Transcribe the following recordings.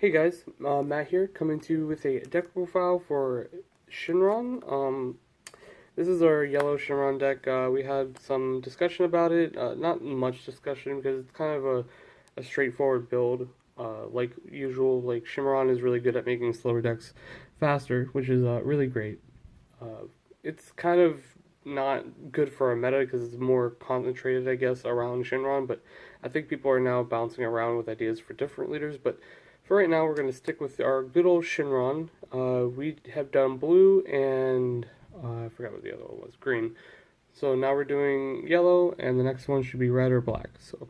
Hey guys, Matt here, coming to you with a deck profile for Shenron. This is our yellow Shenron deck. We had some discussion about it, not much discussion because it's kind of a straightforward build. Like usual, like Shenron is really good at making slower decks faster, which is really great. It's kind of not good for a meta because it's more concentrated, I guess, around Shenron, but I think people are now bouncing around with ideas for different leaders, but for right now, we're going to stick with our good old Shenron. We have done blue and I forgot what the other one was, green. So now we're doing yellow, and the next one should be red or black. So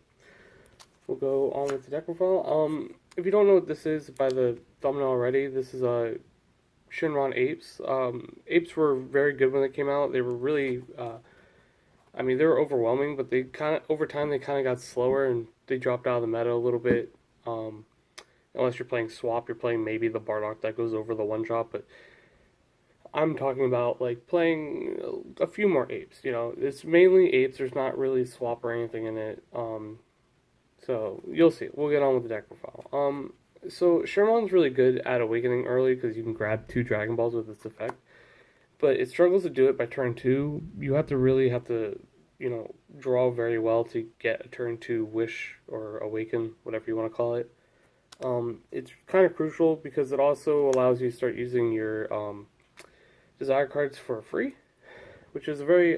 we'll go on with the deck profile. If you don't know what this is by the thumbnail already, this is a Shenron Apes. Apes were very good when they came out. They were really, they were overwhelming, but they kind of over time they kind of got slower and they dropped out of the meta a little bit. Unless you're playing swap, you're playing maybe the Bardock that goes over the one drop, but I'm talking about like playing a few more apes. You know, it's mainly apes. There's not really swap or anything in it. So you'll see. We'll get on with the deck profile. So Sherman's really good at awakening early because you can grab 2 Dragon Balls with this effect, but it struggles to do it by turn 2. You really have to, draw very well to get a turn 2 wish or awaken, whatever you want to call it. It's kind of crucial because it also allows you to start using your desire cards for free, which is a very,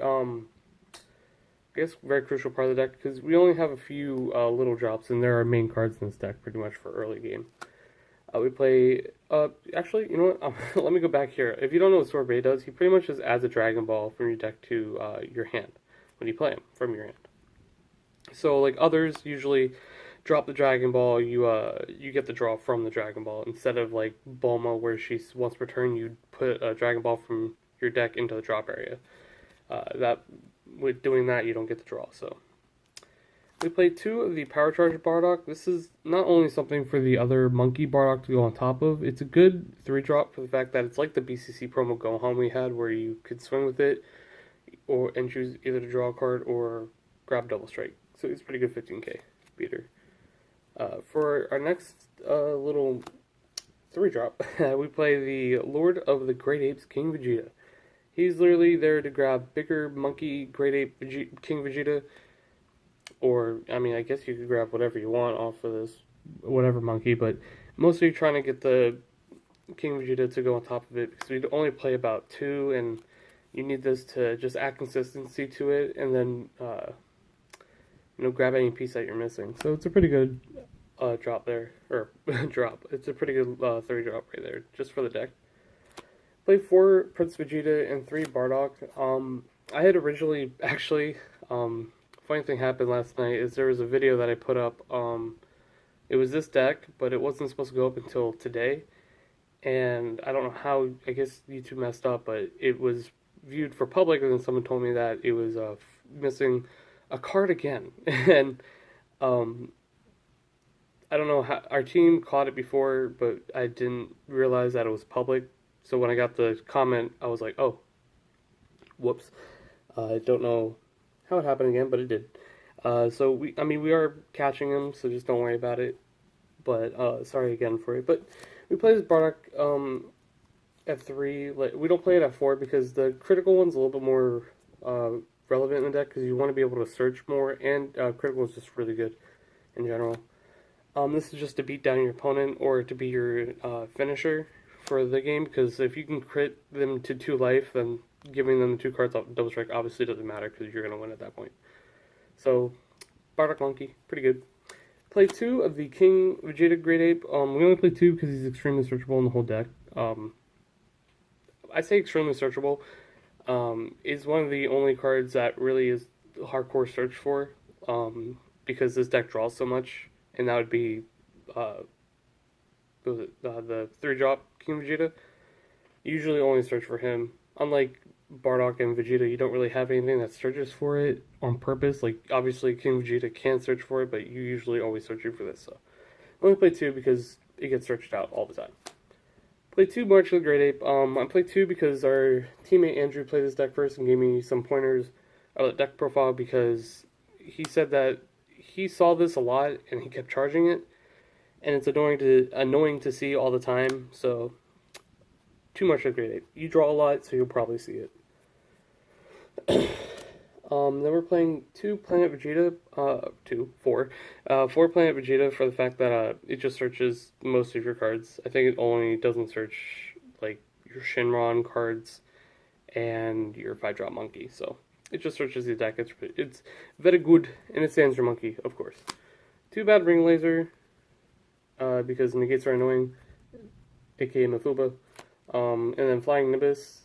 very crucial part of the deck because we only have a few little drops, and there are main cards in this deck pretty much for early game. We play, actually, you know what? Let me go back here. If you don't know what Sorbet does, he pretty much just adds a Dragon Ball from your deck to your hand when you play him from your hand. So, like others, usually drop the Dragon Ball, you get the draw from the Dragon Ball instead of like Bulma, where she's once per turn you put a Dragon Ball from your deck into the drop area. That with doing that you don't get the draw. So we play 2 of the Power Charge Bardock. This is not only something for the other Monkey Bardock to go on top of. It's a good 3-drop for the fact that it's like the BCC promo Gohan we had, where you could swing with it and choose either to draw a card or grab Double Strike. So it's pretty good 15k beater. For our next little 3-drop, we play the Lord of the Great Apes, King Vegeta. He's literally there to grab bigger monkey Great Ape King Vegeta, or, I guess you could grab whatever you want off of this, whatever monkey, but mostly trying to get the King Vegeta to go on top of it, because we'd only play about 2, and you need this to just add consistency to it, and then, grab any piece that you're missing. So it's a pretty good drop there, or drop. It's a pretty good 3-drop right there, just for the deck. Play 4 Prince Vegeta and 3 Bardock. I had originally, actually, funny thing happened last night is there was a video that I put up. It was this deck, but it wasn't supposed to go up until today. And I don't know how, I guess YouTube messed up, but it was viewed for public, and then someone told me that it was missing a card again. And I don't know how our team caught it before, but I didn't realize that it was public. So when I got the comment, I was like, "Oh, whoops!" I don't know how it happened again, but it did. So we are catching him, so just don't worry about it. But sorry again for it. But we play this Bardock at 3. Like, we don't play it at 4 because the critical one's a little bit more relevant in the deck because you want to be able to search more, and critical is just really good in general. This is just to beat down your opponent or to be your finisher for the game, because if you can crit them to 2 life, then giving them 2 cards off Double Strike obviously doesn't matter because you're going to win at that point. So, Bardock Monkey, pretty good. Play 2 of the King Vegeta Great Ape. We only play 2 because he's extremely searchable in the whole deck. I say extremely searchable. Is one of the only cards that really is hardcore search for, because this deck draws so much, and that would be the 3-drop King Vegeta. You usually only search for him. Unlike Bardock and Vegeta, you don't really have anything that searches for it on purpose. Like, obviously King Vegeta can search for it, but you usually always searching for this. So I only play 2 because it gets searched out all the time. Play 2 March of the Great Ape. I played 2 because our teammate Andrew played this deck first and gave me some pointers of the deck profile, because he said that he saw this a lot and he kept charging it, and it's annoying to see all the time. So too much of grade 8. You draw a lot, so you'll probably see it. Then we're playing two Planet Vegeta, four Planet Vegeta for the fact that it just searches most of your cards. I think it only doesn't search like your Shenron cards and your 5-drop monkey. So it just searches the deck. It's very good, and it stands your monkey, of course. Too bad Ring Laser, because negates are annoying, aka Mafuba. And then Flying Nimbus,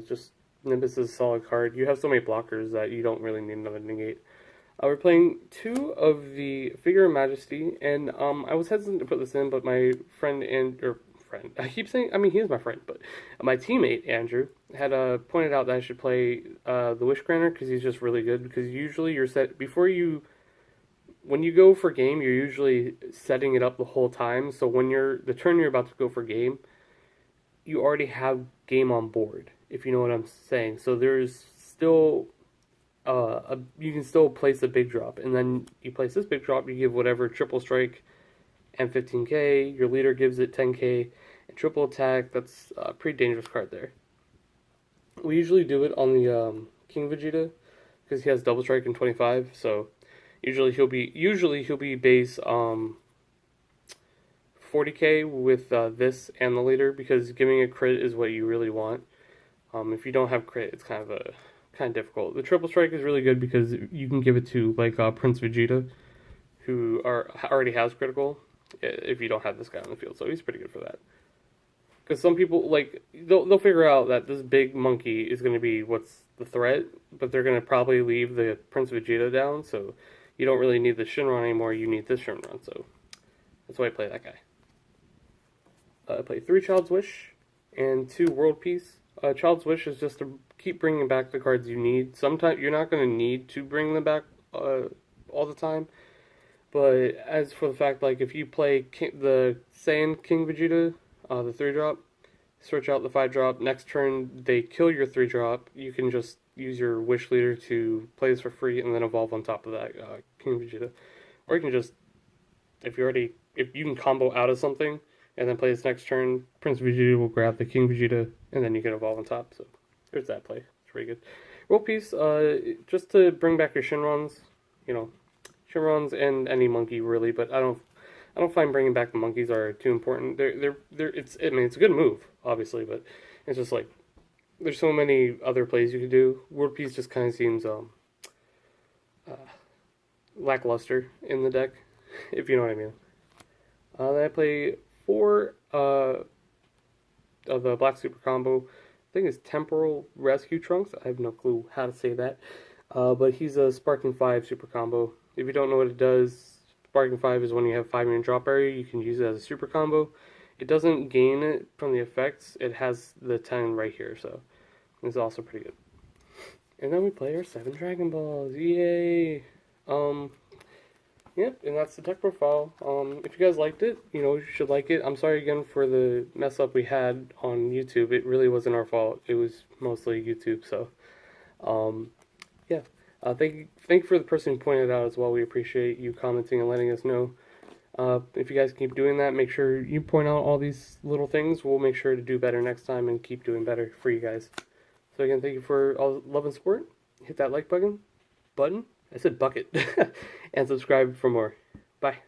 just Nimbus is a solid card. You have so many blockers that you don't really need another negate. We're playing two of the Figure of Majesty, and I was hesitant to put this in, but my friend I keep saying, I mean, he is my friend, but my teammate Andrew had pointed out that I should play the Wish Granter because he's just really good. Because usually you're set when you go for game, you're usually setting it up the whole time. So when the turn you're about to go for game, you already have game on board, if you know what I'm saying. So there's still you can still place a big drop, and then you place this big drop, you give whatever triple strike and 15k, your leader gives it 10k, and triple attack. That's a pretty dangerous card there. We usually do it on the King Vegeta because he has double strike and 25, so usually he'll be base 40k with this and the leader, because giving a crit is what you really want. If you don't have crit, it's kind of difficult. The triple strike is really good because you can give it to like Prince Vegeta, who already has critical. If you don't have this guy on the field, so he's pretty good for that. Because some people they'll figure out that this big monkey is going to be what's the threat, but they're going to probably leave the Prince Vegeta down, so you don't really need the Shenron anymore. You need this Shenron, so that's why I play that guy. I play 3 Child's Wish and 2 World Peace. Child's Wish is just to keep bringing back the cards you need. Sometimes you're not going to need to bring them back all the time. But as for the fact, like, if you play the Saiyan King Vegeta, the 3-drop, search out the 5-drop, next turn they kill your 3-drop, you can just use your Wish Leader to play this for free and then evolve on top of that King Vegeta. Or you can just, if you can combo out of something, and then play this next turn, Prince Vegeta will grab the King Vegeta, and then you can evolve on top. So there's that play. It's pretty good. World Peace, just to bring back your Shenrons, Shenrons and any monkey really, but I don't find bringing back the monkeys are too important. It's a good move, obviously, but it's just like there's so many other plays you could do. World Peace just kind of seems lackluster in the deck, if you know what I mean. Then I play 4 of the Black Super Combo. I think it's Temporal Rescue Trunks. I have no clue how to say that. But he's a Sparking 5 Super Combo. If you don't know what it does, Sparking 5 is when you have 5 in your drop area, you can use it as a Super Combo. It doesn't gain it from the effects. It has the 10 right here, so it's also pretty good. And then we play our 7 Dragon Balls. Yay! Yep, and that's the deck profile. If you guys liked it, you should like it. I'm sorry again for the mess up we had on YouTube. It really wasn't our fault. It was mostly YouTube, so, yeah. Thank you for the person who pointed it out as well. We appreciate you commenting and letting us know. If you guys keep doing that, make sure you point out all these little things. We'll make sure to do better next time and keep doing better for you guys. So again, thank you for all the love and support. Hit that like button. I said bucket. And subscribe for more. Bye.